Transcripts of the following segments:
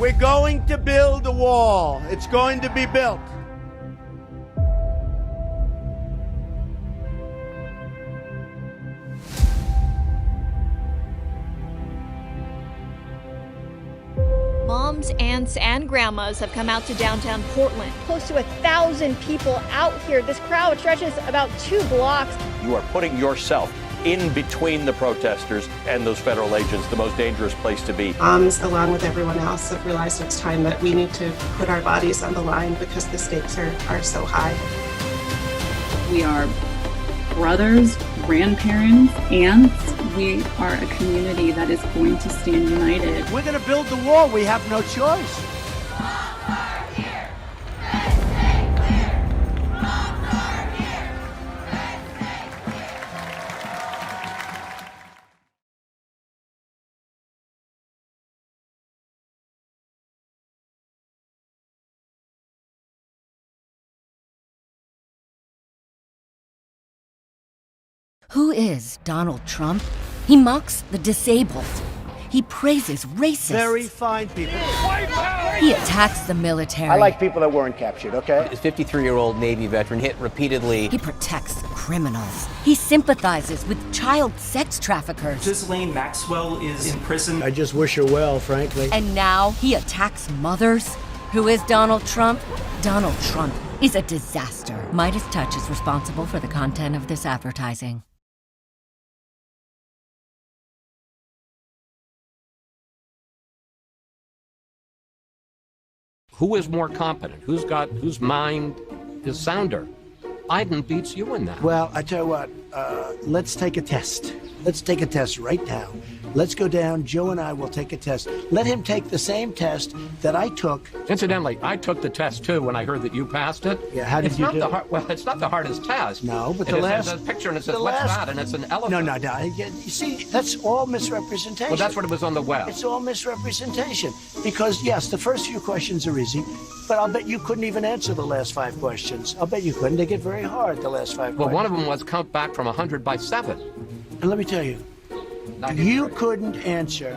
We're going to build a wall. It's going to be built. Moms, aunts, and grandmas have come out to downtown Portland. Close to 1,000 people out here. This crowd stretches about 2 blocks. You are putting yourself in between the protesters and those federal agents, the most dangerous place to be. Moms, along with everyone else, have realized it's time that we need to put our bodies on the line because the stakes are so high. We are brothers, grandparents, aunts. We are a community that is going to stand united. We're going to build the wall. We have no choice. Who is Donald Trump? He mocks the disabled. He praises racists. Very fine people. He attacks the military. I like people that weren't captured, okay? This 53-year-old Navy veteran hit repeatedly. He protects criminals. He sympathizes with child sex traffickers. Ghislaine Maxwell is in prison. I just wish her well, frankly. And now he attacks mothers. Who is Donald Trump? Donald Trump is a disaster. Midas Touch is responsible for the content of this advertising. Who is more competent? Whose mind is sounder? Biden beats you in that. Well, I tell you what, let's take a test. Let's take a test right now. Let's go down. Joe and I will take a test. Let him take the same test that I took. Incidentally, I took the test too when I heard that you passed it. Yeah, how did you do it? Well, it's not the hardest test. No, but It has a picture and it says, what's that? And it's an elephant. No. You see, that's all misrepresentation. Well, that's what it was on the web. It's all misrepresentation. Because, yes, the first few questions are easy, but I'll bet you couldn't even answer the last 5 questions. I'll bet you couldn't. They get very hard, the last 5 Well, questions. one of them was count back from 100 by 7. And let me tell you, you couldn't answer.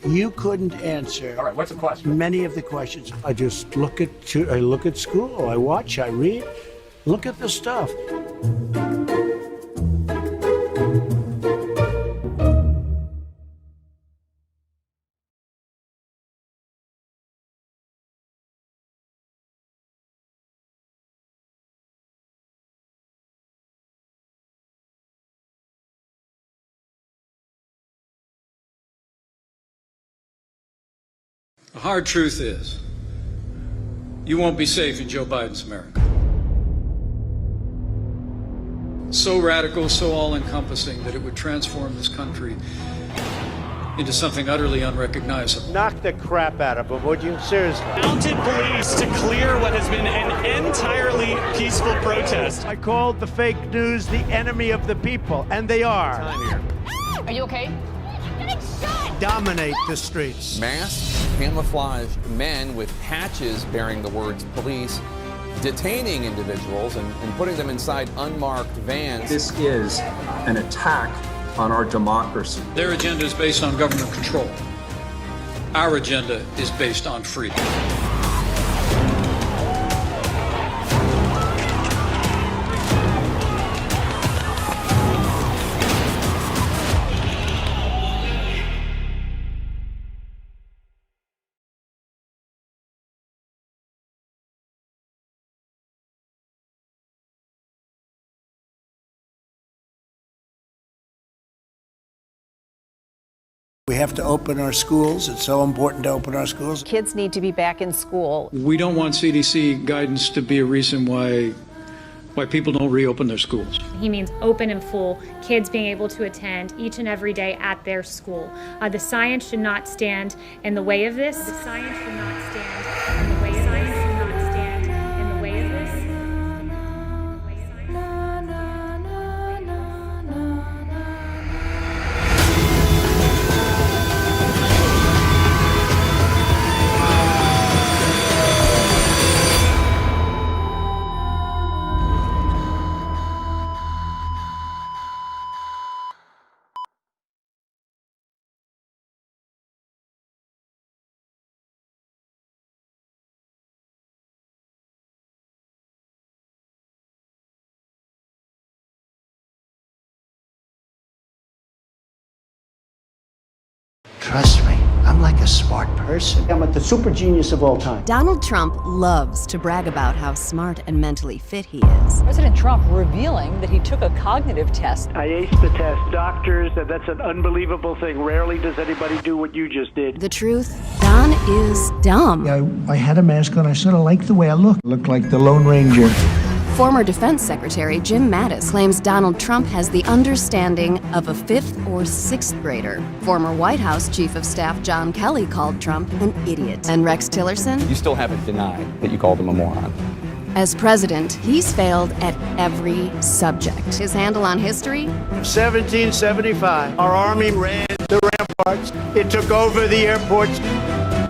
You couldn't answer. All right, what's the question? Many of the questions. I just look at school. I watch. I read. Look at the stuff. The hard truth is, you won't be safe in Joe Biden's America. So radical, so all-encompassing that it would transform this country into something utterly unrecognizable. Knock the crap out of them, would you? Seriously. Mounted police to clear what has been an entirely peaceful protest. I called the fake news the enemy of the people, and they are. Are you okay? Dominate the streets. Masked, camouflaged men with patches bearing the words police, detaining individuals and putting them inside unmarked vans. This is an attack on our democracy. Their agenda is based on government control. Our agenda is based on freedom. We have to open our schools. It's so important to open our schools. Kids need to be back in school. We don't want CDC guidance to be a reason why people don't reopen their schools. He means open and full, kids being able to attend each and every day at their school. The science should not stand in the way of this. The science should not stand in the way of Trust me, I'm like a smart person. I'm the super genius of all time. Donald Trump loves to brag about how smart and mentally fit he is. President Trump revealing that he took a cognitive test. I aced the test. Doctors, that's an unbelievable thing. Rarely does anybody do what you just did. The truth, Don is dumb. I had a mask on. I sort of liked the way I looked. Looked like the Lone Ranger. Former Defense Secretary Jim Mattis claims Donald Trump has the understanding of a 5th or 6th grader. Former White House Chief of Staff John Kelly called Trump an idiot. And Rex Tillerson? You still haven't denied that you called him a moron. As president, he's failed at every subject. His handle on history? 1775. Our army ran the ramparts. It took over the airports.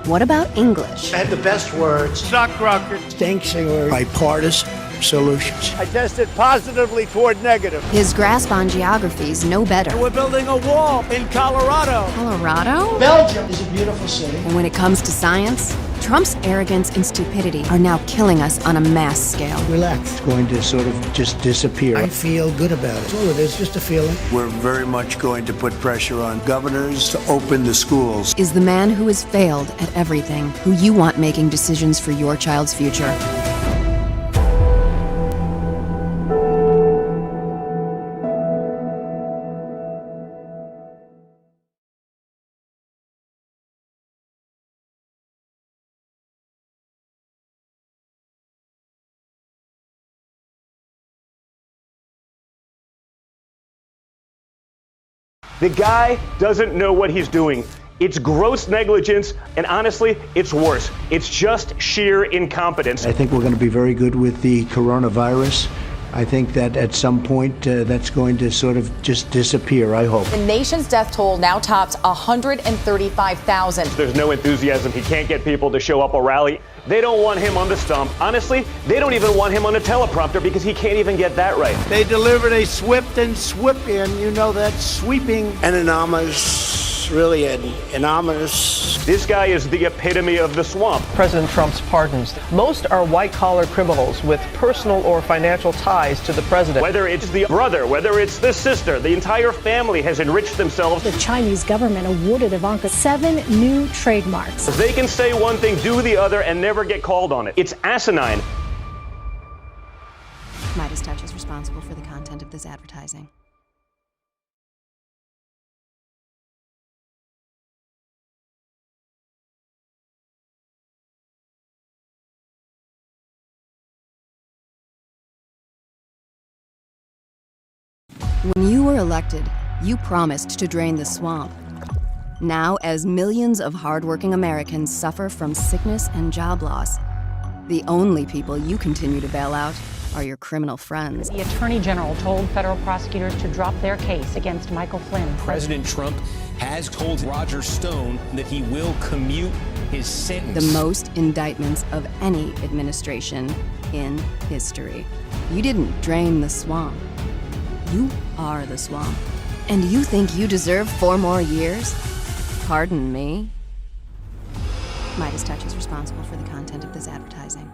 What about English? I had the best words. Sockrocket. Stinks were bipartisan solutions. I tested positively toward negative. His grasp on geography's no better. We're building a wall in Colorado. Colorado? Belgium is a beautiful city. And when it comes to science, Trump's arrogance and stupidity are now killing us on a mass scale. Relax. It's going to sort of just disappear. I feel good about it. That's all it is, just a feeling. We're very much going to put pressure on governors to open the schools. Is the man who has failed at everything, who you want making decisions for your child's future. The guy doesn't know what he's doing. It's gross negligence, and honestly, it's worse. It's just sheer incompetence. I think we're going to be very good with the coronavirus. I think that at some point that's going to sort of just disappear, I hope. The nation's death toll now tops 135,000. There's no enthusiasm. He can't get people to show up or rally. They don't want him on the stump. Honestly, they don't even want him on a teleprompter because he can't even get that right. They delivered a swift and swoop in. You know that sweeping. An anomalous, really an anomalous. This guy is the epitome of the swamp. President Trump's pardons. Most are white-collar criminals with personal or financial ties to the president. Whether it's the brother, whether it's the sister, the entire family has enriched themselves. The Chinese government awarded Ivanka 7 new trademarks. They can say one thing, do the other, and never get called on it. It's asinine. Midas Touch is responsible for the content of this advertising. When you were elected, you promised to drain the swamp. Now, as millions of hardworking Americans suffer from sickness and job loss, the only people you continue to bail out are your criminal friends. The Attorney General told federal prosecutors to drop their case against Michael Flynn. President Trump has told Roger Stone that he will commute his sentence. The most indictments of any administration in history. You didn't drain the swamp. You are the swamp. And you think you deserve 4 more years? Pardon me? Midas Touch is responsible for the content of this advertising.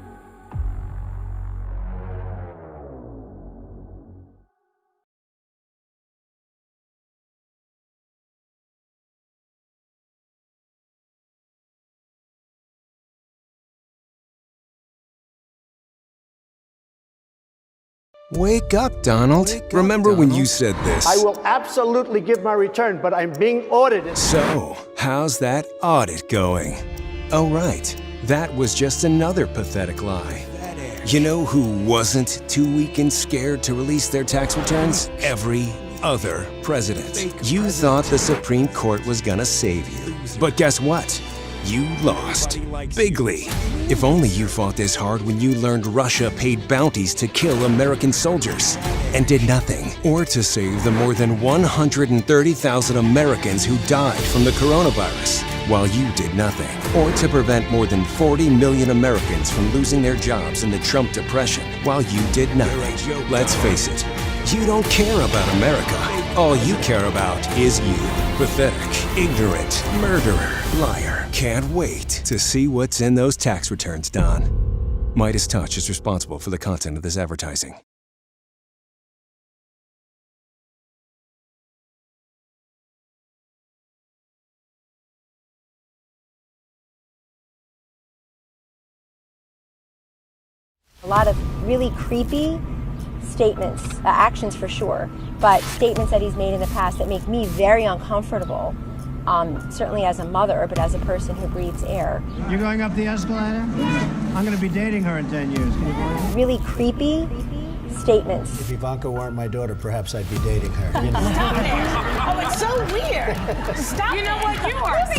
Wake up, Donald. Remember when you said this? I will absolutely give my return, but I'm being audited. So, how's that audit going? Oh, right. That was just another pathetic lie. You know who wasn't too weak and scared to release their tax returns? Every other president. You thought the Supreme Court was gonna save you. But guess what? You lost. Bigly. If only you fought this hard when you learned Russia paid bounties to kill American soldiers and did nothing, or to save the more than 130,000 Americans who died from the coronavirus while you did nothing, or to prevent more than 40 million Americans from losing their jobs in the Trump depression while you did nothing. Let's face it, you don't care about America. All you care about is you. Pathetic, ignorant, murderer, liar. Can't wait to see what's in those tax returns, Don. Midas Touch is responsible for the content of this advertising. lot of really creepy statements, actions for sure, but statements that he's made in the past that make me very uncomfortable, certainly as a mother, but as a person who breathes air. You're going up the escalator? I'm going to be dating her in 10 years. Can you believe it? Really creepy statements. If Ivanka weren't my daughter, perhaps I'd be dating her. You know? Stop it. Oh, it's so weird. Stop. You know what? You are sick.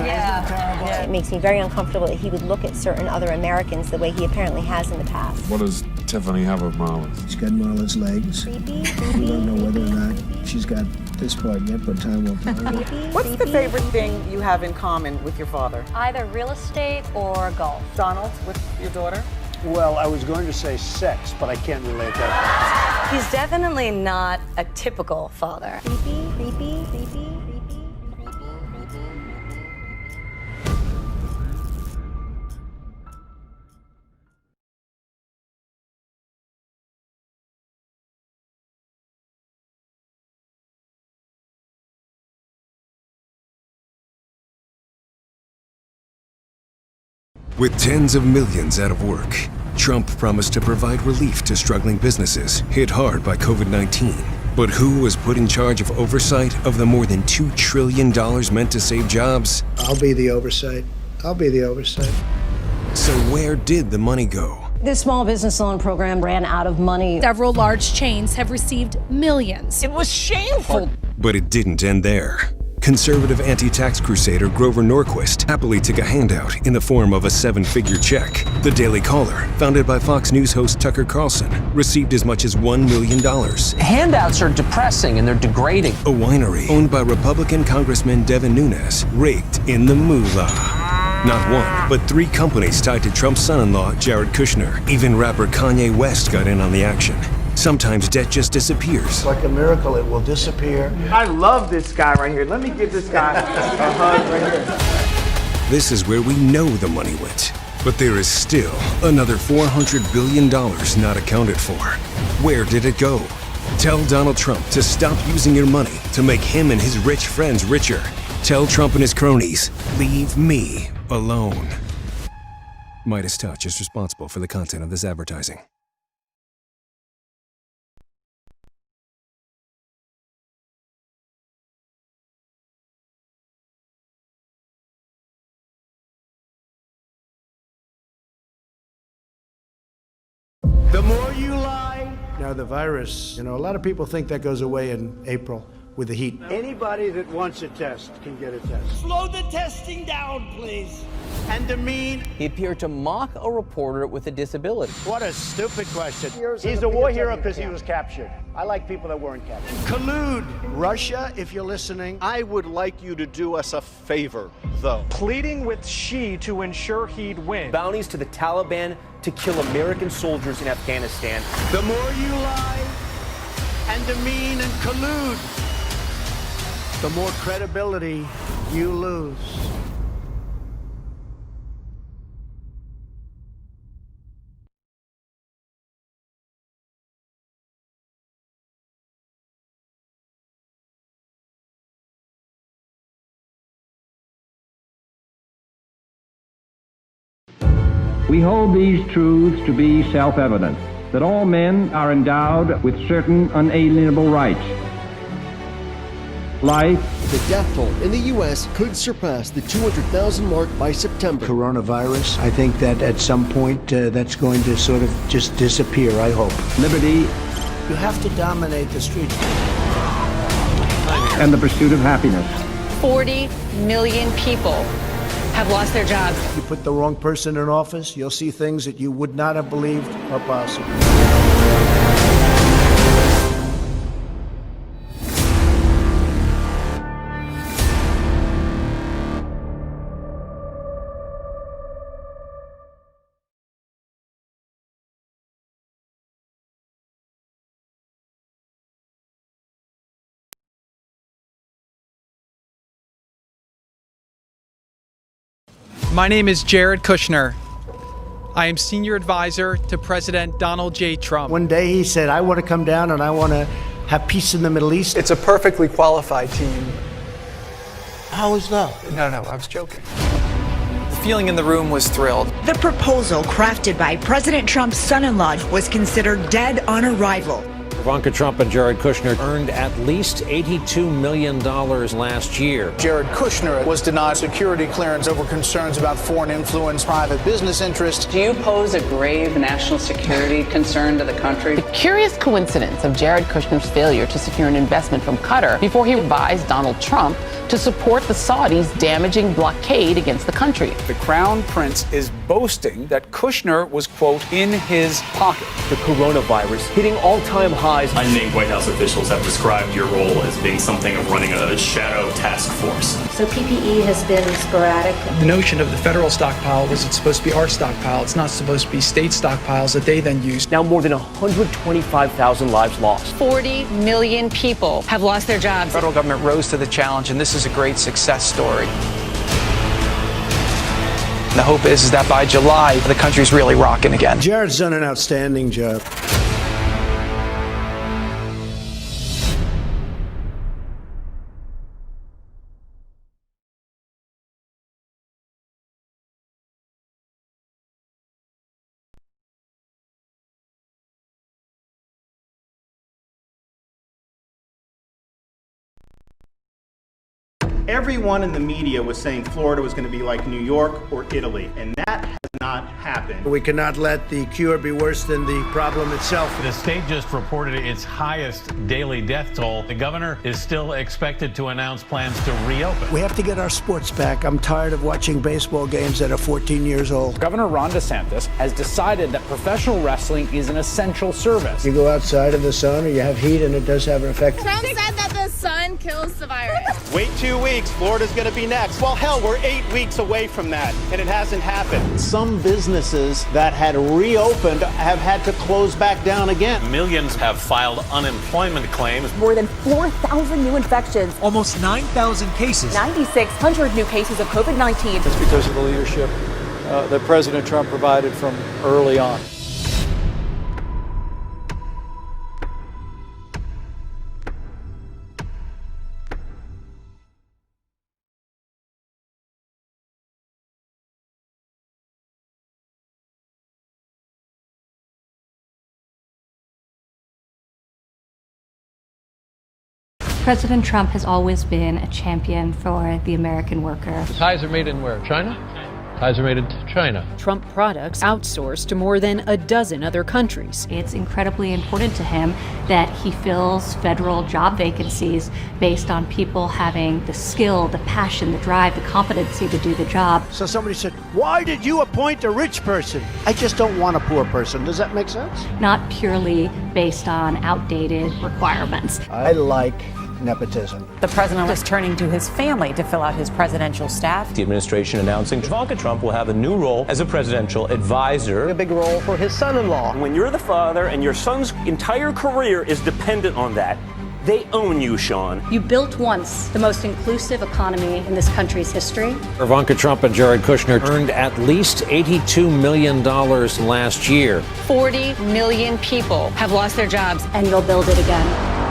Yeah. It makes me very uncomfortable that he would look at certain other Americans the way he apparently has in the past. What does Tiffany have of Marlon's? She's got Marlon's legs. Creepy. We don't know whether or not she's got this part yet, but time will tell. What's the favorite thing you have in common with your father? Either real estate or golf. Donald, with your daughter? Well, I was going to say sex, but I can't relate that. He's definitely not a typical father. Creepy. With tens of millions out of work, Trump promised to provide relief to struggling businesses hit hard by COVID-19. But who was put in charge of oversight of the more than $2 trillion meant to save jobs? I'll be the oversight. So where did the money go? This small business loan program ran out of money. Several large chains have received millions. It was shameful. But it didn't end there. Conservative anti-tax crusader Grover Norquist happily took a handout in the form of a 7-figure check. The Daily Caller, founded by Fox News host Tucker Carlson, received as much as $1 million. Handouts are depressing and they're degrading. A winery owned by Republican Congressman Devin Nunes raked in the moolah. Not one, but 3 companies tied to Trump's son-in-law, Jared Kushner. Even rapper Kanye West got in on the action. Sometimes debt just disappears. Like a miracle, it will disappear. I love this guy right here. Let me give this guy a hug right here. This is where we know the money went. But there is still another $400 billion not accounted for. Where did it go? Tell Donald Trump to stop using your money to make him and his rich friends richer. Tell Trump and his cronies, leave me alone. Midas Touch is responsible for the content of this advertising. The more you lie. Now the virus, a lot of people think that goes away in April with the heat. Anybody that wants a test can get a test. Slow the testing down, please. And demean. He appeared to mock a reporter with a disability. What a stupid question. He's a war hero because he was captured. I like people that weren't captured. Collude. Russia, if you're listening. I would like you to do us a favor, though. Pleading with Xi to ensure he'd win. Bounties to the Taliban to kill American soldiers in Afghanistan. The more you lie and demean and collude, the more credibility you lose. We hold these truths to be self-evident, that all men are endowed with certain unalienable rights. Life. The death toll in the U.S. could surpass the 200,000 mark by September. Coronavirus, I think that at some point that's going to sort of just disappear, I hope. Liberty. You have to dominate the streets. And the pursuit of happiness. 40 million people have lost their jobs. You put the wrong person in office, you'll see things that you would not have believed are possible. My name is Jared Kushner. I am senior advisor to President Donald J. Trump. One day he said, I want to come down and I want to have peace in the Middle East. It's a perfectly qualified team. How is that? No, I was joking. feeling in the room was thrilled. The proposal, crafted by President Trump's son-in-law, was considered dead on arrival. Ivanka Trump and Jared Kushner earned at least $82 million last year. Jared Kushner was denied security clearance over concerns about foreign influence, private business interests. Do you pose a grave national security concern to the country? The curious coincidence of Jared Kushner's failure to secure an investment from Qatar before he advised Donald Trump to support the Saudis' damaging blockade against the country. The Crown Prince is boasting that Kushner was, quote, in his pocket. The coronavirus hitting all-time highs. Unnamed White House officials have described your role as being something of running a shadow task force. So PPE has been sporadic. The notion of the federal stockpile was it's supposed to be our stockpile. It's not supposed to be state stockpiles that they then use. Now more than 125,000 lives lost. 40 million people have lost their jobs. The federal government rose to the challenge, and this is a great success story. And the hope is that by July, the country's really rocking again. Jared's done an outstanding job. Everyone in the media was saying Florida was going to be like New York or Italy, and that has not happened. We cannot let the cure be worse than the problem itself. The state just reported its highest daily death toll. The governor is still expected to announce plans to reopen. We have to get our sports back. I'm tired of watching baseball games that are 14 years old. Governor Ron DeSantis has decided that professional wrestling is an essential service. You go outside in the sun or you have heat and it does have an effect. Trump said that the sun kills the virus. Wait 2 weeks, Florida's going to be next. Well, hell, we're 8 weeks away from that, and it hasn't happened. Some businesses that had reopened have had to close back down again. Millions have filed unemployment claims. More than 4,000 new infections. Almost 9,000 cases. 9,600 new cases of COVID-19. It's because of the leadership that President Trump provided from early on. President Trump has always been a champion for the American worker. The ties are made in where? China? Ties are made in China. Trump products outsourced to more than a dozen other countries. It's incredibly important to him that he fills federal job vacancies based on people having the skill, the passion, the drive, the competency to do the job. So somebody said, why did you appoint a rich person? I just don't want a poor person. Does that make sense? Not purely based on outdated requirements. I like nepotism. The president is turning to his family to fill out his presidential staff. The administration announcing Ivanka Trump will have a new role as a presidential advisor. A big role for his son-in-law. When you're the father and your son's entire career is dependent on that, they own you, Sean. You built once the most inclusive economy in this country's history. Ivanka Trump and Jared Kushner earned at least $82 million last year. 40 million people have lost their jobs. And you'll build it again.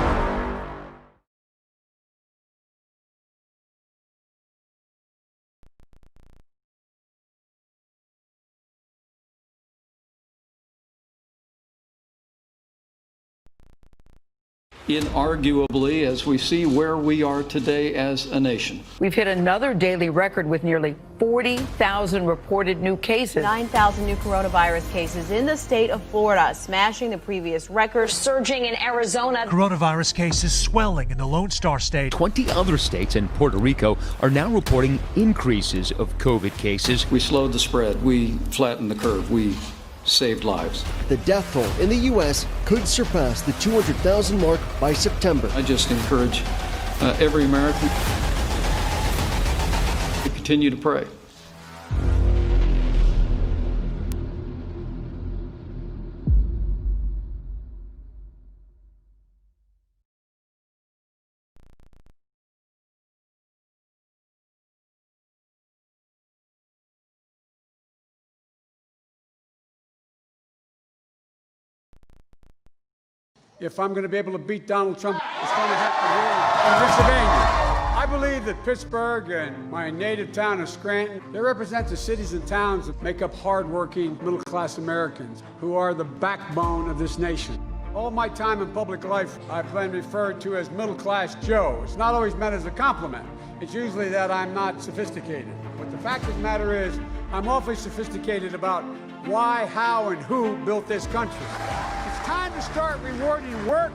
Inarguably, as we see where we are today as a nation. We've hit another daily record with nearly 40,000 reported new cases. 9,000 new coronavirus cases in the state of Florida, smashing the previous record. Surging in Arizona. Coronavirus cases swelling in the Lone Star State. 20 other states and Puerto Rico are now reporting increases of COVID cases. We slowed the spread. We flattened the curve. We saved lives. The death toll in the U.S. could surpass the 200,000 mark by September. I just encourage every American to continue to pray. If I'm going to be able to beat Donald Trump, it's going to have to win in Pennsylvania. I believe that Pittsburgh and my native town of Scranton, they represent the cities and towns that make up hardworking, middle-class Americans who are the backbone of this nation. All my time in public life, I've been referred to as middle-class Joe. It's not always meant as a compliment. It's usually that I'm not sophisticated. But the fact of the matter is, I'm awfully sophisticated about why, how, and who built this country. It's time to start rewarding work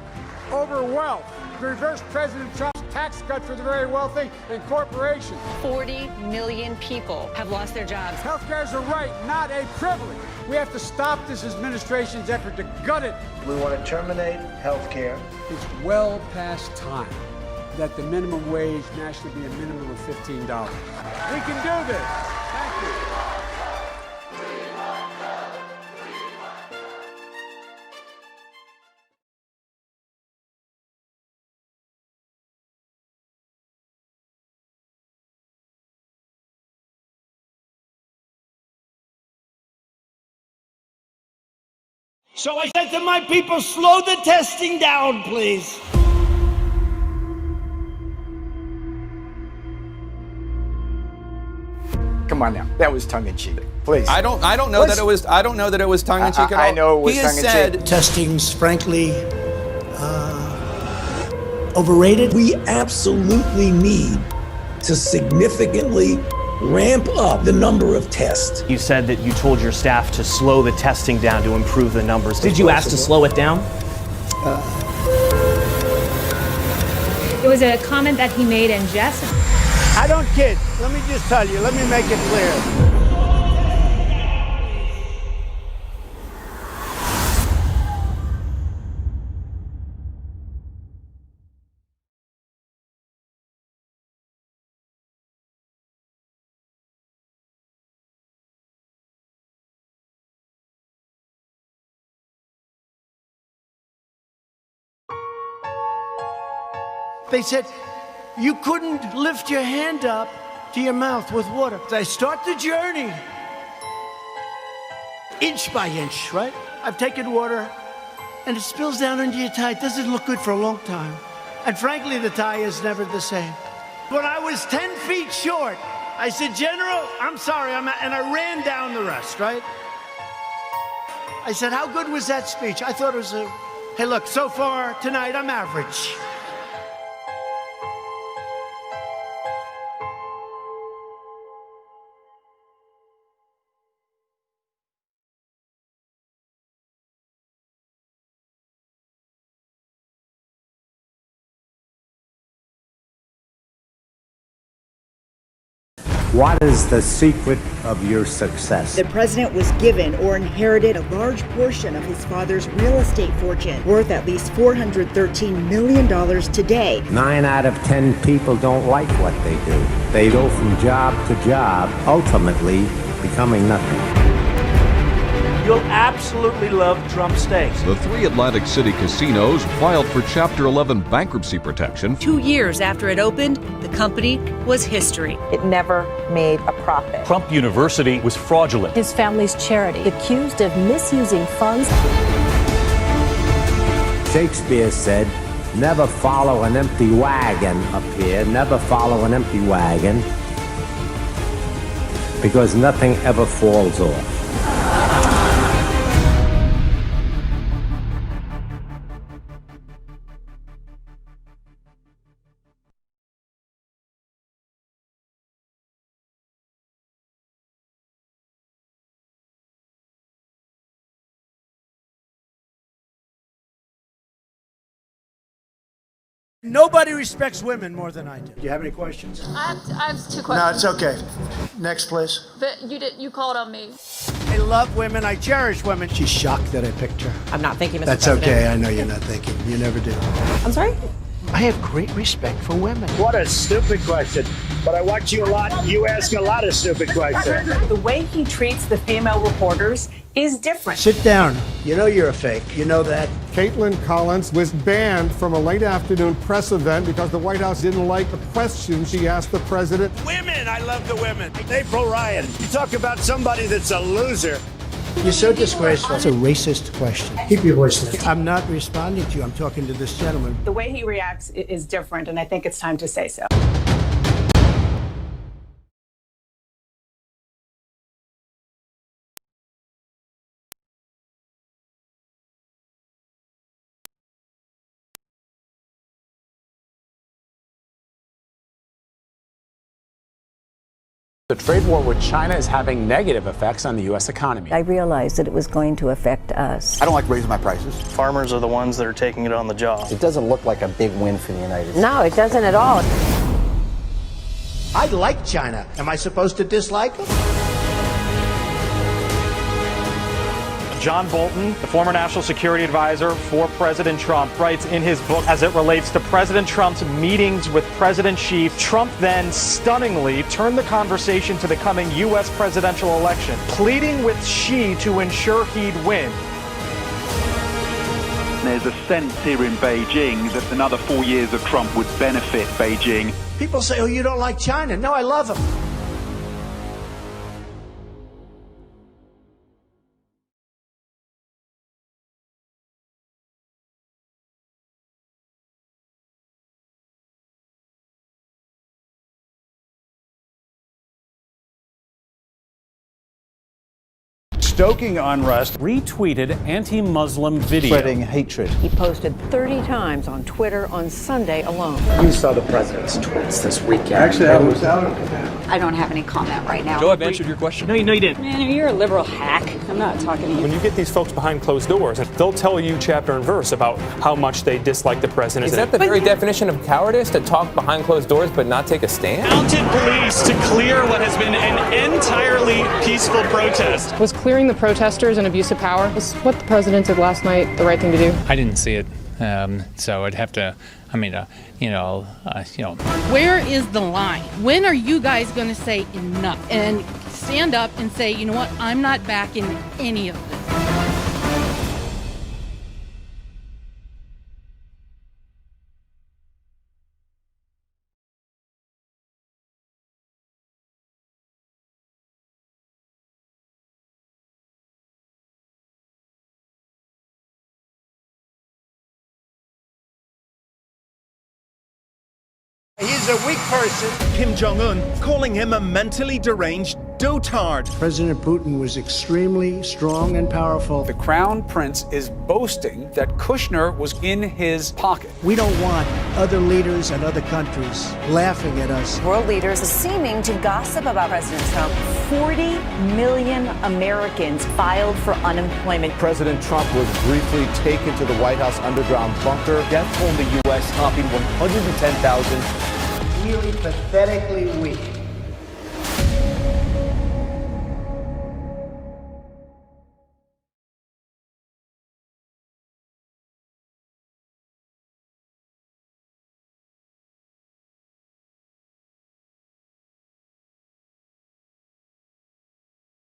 over wealth. Reverse President Trump's tax cut for the very wealthy and corporations. 40 million people have lost their jobs. Healthcare is a right, not a privilege. We have to stop this administration's effort to gut it. We want to terminate health care. It's well past time that the minimum wage nationally be a minimum of $15. We can do this. Thank you. So I said to my people, slow the testing down, please. Come on now, that was tongue-in-cheek. Please. I don't know that it was tongue-in-cheek at all. I know it was tongue-in-cheek. Testing's frankly overrated. We absolutely need to significantly ramp up the number of tests. You said that you told your staff to slow the testing down to improve the numbers. Did you ask to slow it down? It was a comment that he made in jest. I don't kid. Let me just tell you. Let me make it clear. They said, you couldn't lift your hand up to your mouth with water. I start the journey inch by inch, right? I've taken water and it spills down into your tie. It doesn't look good for a long time. And frankly, the tie is never the same. When I was 10 feet short, I said, General, I'm sorry, and I ran down the rest, right? I said, how good was that speech? I thought it was hey, look, so far tonight, I'm average. What is the secret of your success? The president was given or inherited a large portion of his father's real estate fortune, worth at least $413 million today. 9 out of 10 people don't like what they do. They go from job to job, ultimately becoming nothing. You'll absolutely love Trump steaks. The 3 Atlantic City casinos filed for Chapter 11 bankruptcy protection. 2 years after it opened, the company was history. It never made a profit. Trump University was fraudulent. His family's charity, accused of misusing funds. Shakespeare said, never follow an empty wagon up here. Never follow an empty wagon. Because nothing ever falls off. Nobody respects women more than I do. Do you have any questions? I have 2 questions. No, it's okay. Next, please. But you called on me. I love women. I cherish women. She's shocked that I picked her. I'm not thinking, Mr. That's President. okay. I know you're not thinking. You never do. I'm sorry? I have great respect for women. What a stupid question. But I watch you a lot. You ask a lot of stupid questions. The way he treats the female reporters is different. Sit down. You know you're a fake. You know that. Caitlin Collins was banned from a late afternoon press event because the White House didn't like the questions she asked the president. Women, I love the women. April Ryan, you talk about somebody that's a loser. You're so disgraceful. It's a racist question. Keep your voice down. I'm not responding to you. I'm talking to this gentleman. The way he reacts is different, and I think it's time to say so. The trade war with China is having negative effects on the U.S. economy. I realized that it was going to affect us. I don't like raising my prices. Farmers are the ones that are taking it on the job. It doesn't look like a big win for the United States. No, it doesn't at all. I like China. Am I supposed to dislike them? John Bolton, the former national security advisor for President Trump, writes in his book, as it relates to President Trump's meetings with President Xi, Trump then stunningly turned the conversation to the coming U.S. presidential election, pleading with Xi to ensure he'd win. There's a sense here in Beijing that another 4 years of Trump would benefit Beijing. People say, oh, you don't like China. No, I love them. Stoking unrest, retweeted anti-Muslim video. Spreading hatred. He posted 30 times on Twitter on Sunday alone. You saw the president's tweets this weekend. Actually, I was out. I don't have any comment right now. Joe, I've answered your question. No, you didn't. Man, you're a liberal hack. I'm not talking to you. When you get these folks behind closed doors, they'll tell you chapter and verse about how much they dislike the president. Is that the very definition of cowardice, to talk behind closed doors but not take a stand? Mounted police to clear what has been an entirely peaceful protest. Was clearing the protesters and abuse of power? Was what the president did last night the right thing to do? I didn't see it, so I'd have to, Where is the line? When are you guys going to say enough and stand up and say, you know what, I'm not backing any of this? He's a weak person. Kim Jong-un calling him a mentally deranged dotard. President Putin was extremely strong and powerful. The Crown Prince is boasting that Kushner was in his pocket. We don't want other leaders and other countries laughing at us. World leaders seeming to gossip about President Trump. 40 million Americans filed for unemployment. President Trump was briefly taken to the White House underground bunker. Death toll in the U.S. topping 110,000. Really pathetically weak.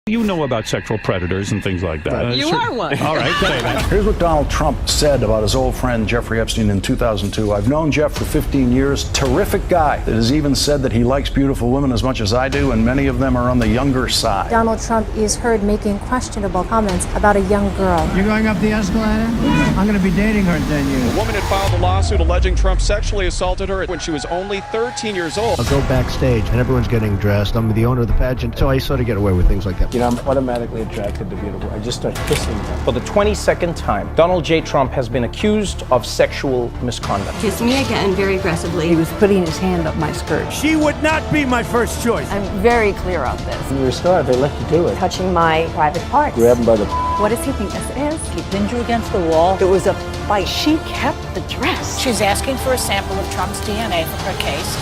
You know about sexual predators and things like that. You are one. All right, say that. Here's what Donald Trump said about his old friend Jeffrey Epstein in 2002. I've known Jeff for 15 years. Terrific guy that has even said that he likes beautiful women as much as I do, and many of them are on the younger side. Donald Trump is heard making questionable comments about a young girl. You're going up the escalator? I'm going to be dating her in 10 years. A woman had filed a lawsuit alleging Trump sexually assaulted her when she was only 13 years old. I'll go backstage and everyone's getting dressed. I'm the owner of the pageant, so I sort of get away with things like that. You know, I'm automatically attracted to beautiful. I just start kissing them. For the 22nd time, Donald J. Trump has been accused of sexual misconduct. Kissed me again very aggressively. He was putting his hand up my skirt. She would not be my first choice. I'm very clear on this. When you're a star, they let you do it. Touching my private parts. Grab him by the... What does he think this is? He pinned you against the wall. It was a fight. She kept the dress. She's asking for a sample of Trump's DNA for her case.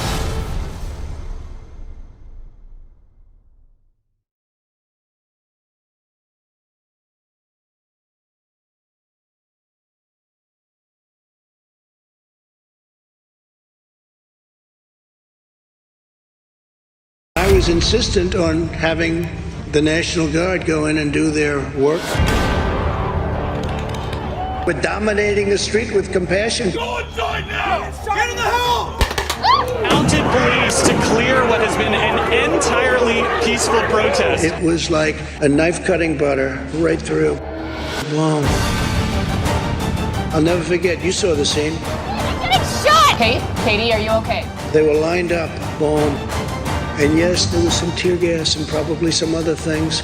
I was insistent on having the National Guard go in and do their work. We're dominating the street with compassion. Go inside now! Get in the house! Mounted police to clear what has been an entirely peaceful protest. It was like a knife cutting butter right through. Boom. I'll never forget, you saw the scene. I'm getting shot! Katie, are you okay? They were lined up. Boom. And yes, there was some tear gas and probably some other things.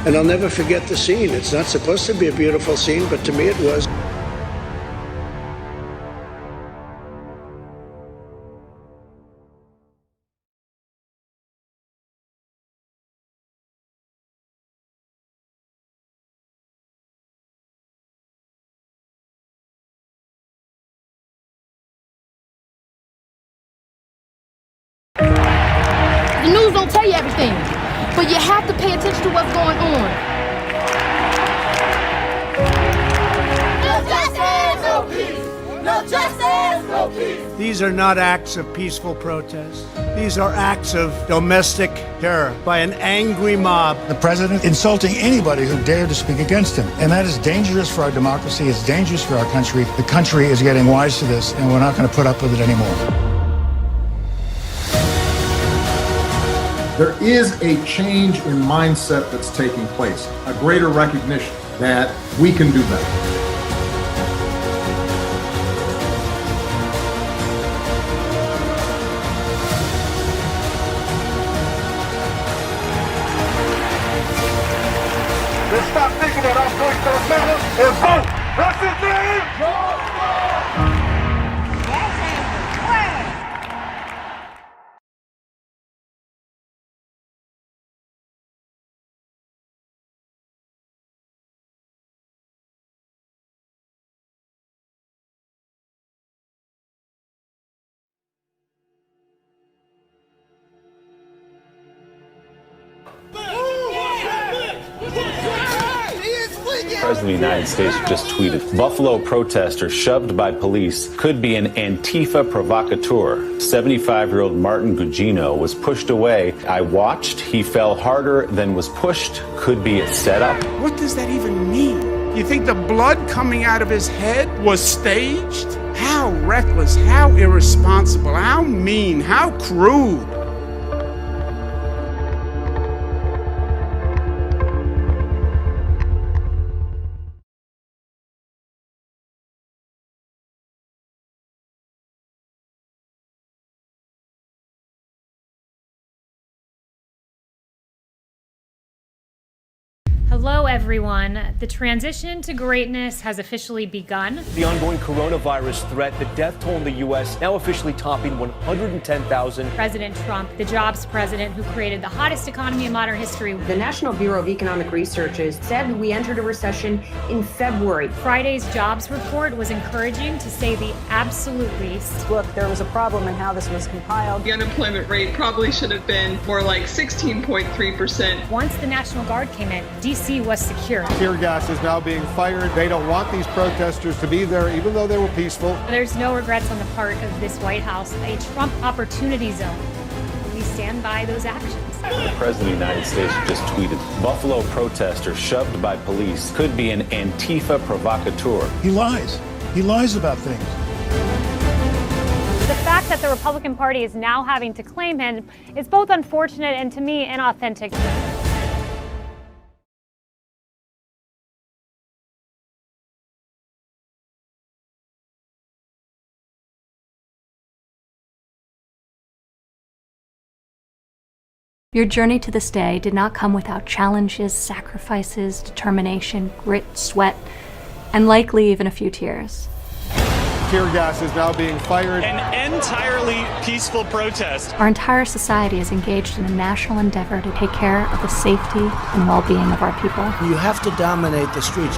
And I'll never forget the scene. It's not supposed to be a beautiful scene, but to me it was. The news don't tell you everything, but you have to pay attention to what's going on. No justice, no peace. No justice, no peace. These are not acts of peaceful protest. These are acts of domestic terror by an angry mob. The president insulting anybody who dared to speak against him. And that is dangerous for our democracy. It's dangerous for our country. The country is getting wise to this, and we're not going to put up with it anymore. There is a change in mindset that's taking place, a greater recognition that we can do better. Let's stop thinking that our voice don't matter and vote. What's his name? The President of the United States just tweeted, Buffalo protester shoved by police could be an Antifa provocateur. 75-year-old Martin Gugino was pushed away. I watched. He fell harder than was pushed. Could be a setup. What does that even mean? You think the blood coming out of his head was staged? How reckless, how irresponsible, how mean, how crude. Hello, everyone. The transition to greatness has officially begun. The ongoing coronavirus threat, the death toll in the U.S. now officially topping 110,000. President Trump, the jobs president who created the hottest economy in modern history. The National Bureau of Economic Research has said we entered a recession in February. Friday's jobs report was encouraging, to say the absolute least. Look, there was a problem in how this was compiled. The unemployment rate probably should have been more like 16.3%. Once the National Guard came in, D.C. was secure. Tear gas is now being fired. They don't want these protesters to be there, even though they were peaceful. There's no regrets on the part of this White House. A Trump opportunity zone. We stand by those actions. The President of the United States just tweeted, Buffalo protester shoved by police could be an Antifa provocateur. He lies. He lies about things. The fact that the Republican Party is now having to claim him is both unfortunate and, to me, inauthentic. Your journey to this day did not come without challenges, sacrifices, determination, grit, sweat, and likely even a few tears. Tear gas is now being fired. An entirely peaceful protest. Our entire society is engaged in a national endeavor to take care of the safety and well-being of our people. You have to dominate the streets.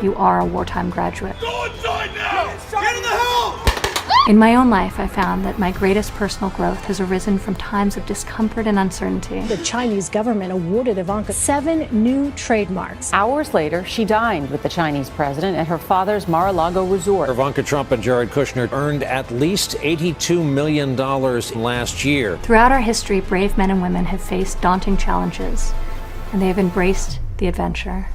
You are a wartime graduate. Go inside now! Get in the house! In my own life, I found that my greatest personal growth has arisen from times of discomfort and uncertainty. The Chinese government awarded Ivanka 7 new trademarks. Hours later, she dined with the Chinese president at her father's Mar-a-Lago resort. Ivanka Trump and Jared Kushner earned at least $82 million last year. Throughout our history, brave men and women have faced daunting challenges, and they have embraced the adventure.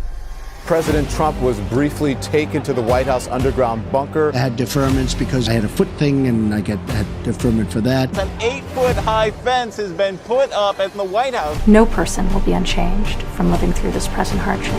President Trump was briefly taken to the White House underground bunker. I had deferments because I had a foot thing, and I had deferment for that. An 8-foot-high fence has been put up at the White House. No person will be unchanged from living through this present hardship.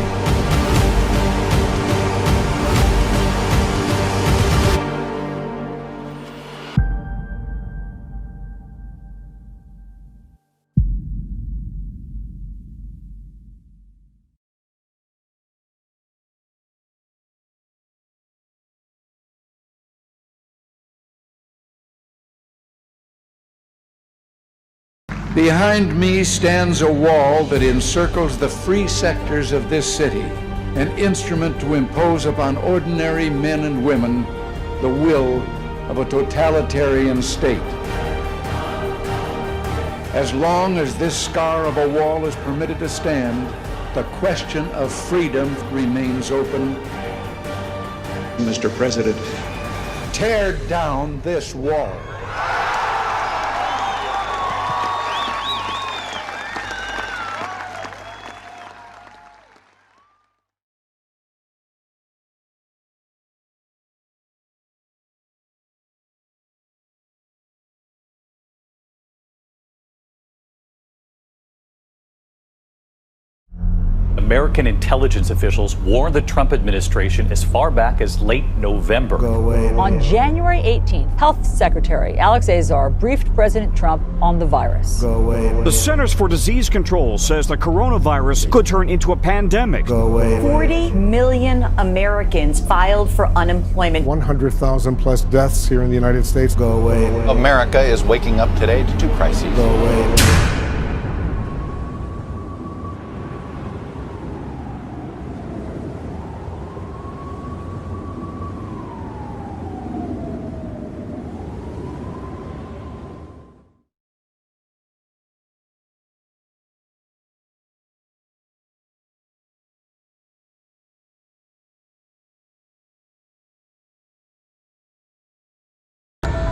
Behind me stands a wall that encircles the free sectors of this city, an instrument to impose upon ordinary men and women the will of a totalitarian state. As long as this scar of a wall is permitted to stand, the question of freedom remains open. Mr. President, tear down this wall. American intelligence officials warned the Trump administration as far back as late November. Go away. On January 18th, Health Secretary Alex Azar briefed President Trump on the virus. Go away. The Centers for Disease Control says the coronavirus could turn into a pandemic. Go away. 40 million Americans filed for unemployment. 100,000 plus deaths here in the United States. Go away. America is waking up today to two crises. Go away.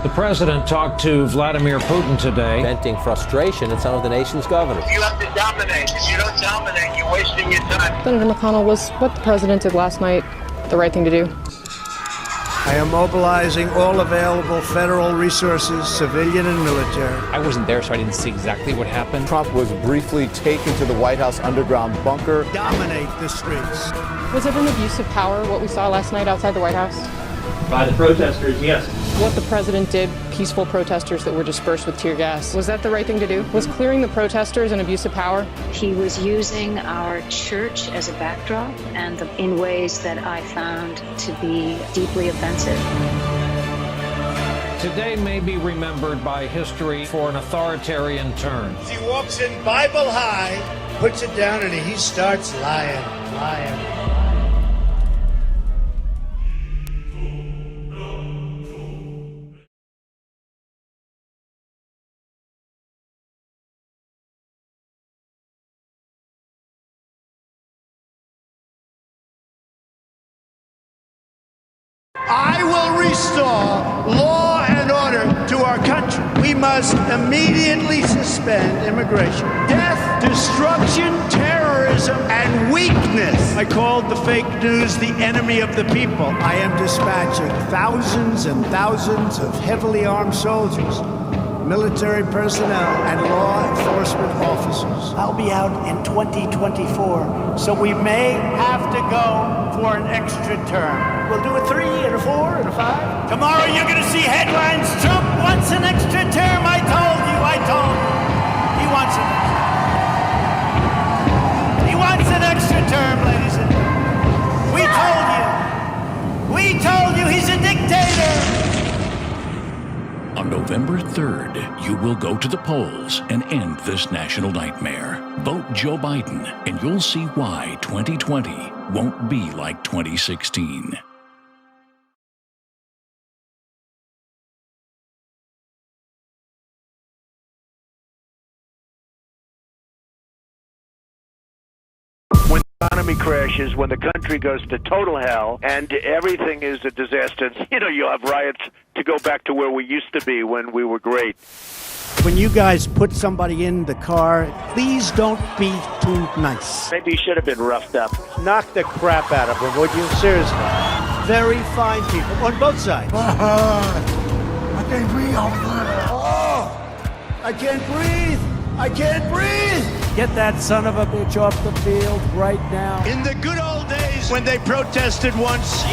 The president talked to Vladimir Putin today, venting frustration at some of the nation's governors. You have to dominate. If you don't dominate, you're wasting your time. Senator McConnell, was what the president did last night the right thing to do? I am mobilizing all available federal resources, civilian and military. I wasn't there, so I didn't see exactly what happened. Trump was briefly taken to the White House underground bunker. Dominate the streets. Was it an abuse of power, what we saw last night outside the White House? By the protesters, yes. What the president did, peaceful protesters that were dispersed with tear gas, was that the right thing to do? Was clearing the protesters an abuse of power? He was using our church as a backdrop and in ways that I found to be deeply offensive. Today may be remembered by history for an authoritarian turn. He walks in Bible high, puts it down, and he starts lying. I will restore law and order to our country. We must immediately suspend immigration. Death, destruction, terrorism, and weakness. I called the fake news the enemy of the people. I am dispatching thousands and thousands of heavily armed soldiers, military personnel, and law enforcement officers. I'll be out in 2024, so we may have to go for an extra term. We'll do a 3 and a 4 and a 5. Tomorrow you're going to see headlines. Trump wants an extra term. I told you. He wants it. He wants an extra term, ladies and gentlemen. We told you he's a dictator. On November 3rd, you will go to the polls and end this national nightmare. Vote Joe Biden, and you'll see why 2020 won't be like 2016. When the economy crashes, when the country goes to total hell, and everything is a disaster, you'll have riots to go back to where we used to be when we were great. When you guys put somebody in the car, please don't be too nice. Maybe you should have been roughed up. Knock the crap out of them, would you? Seriously. Very fine people on both sides. I can't breathe over there. I can't breathe. I can't breathe. Get that son of a bitch off the field right now. In the good old days when they protested once,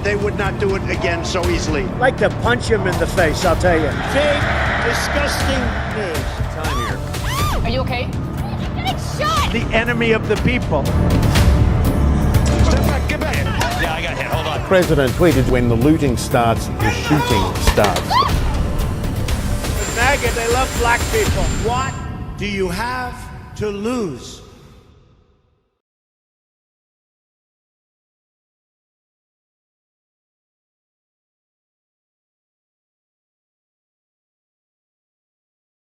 they would not do it again so easily. Like to punch him in the face, I'll tell you. Big, disgusting news. Time here. Are you okay? You're getting shot! The enemy of the people. Step back, get back. Yeah, I got hit. Hold on. The president tweeted, when the looting starts, the shooting starts. MAGA, they love black people. What do you have to lose?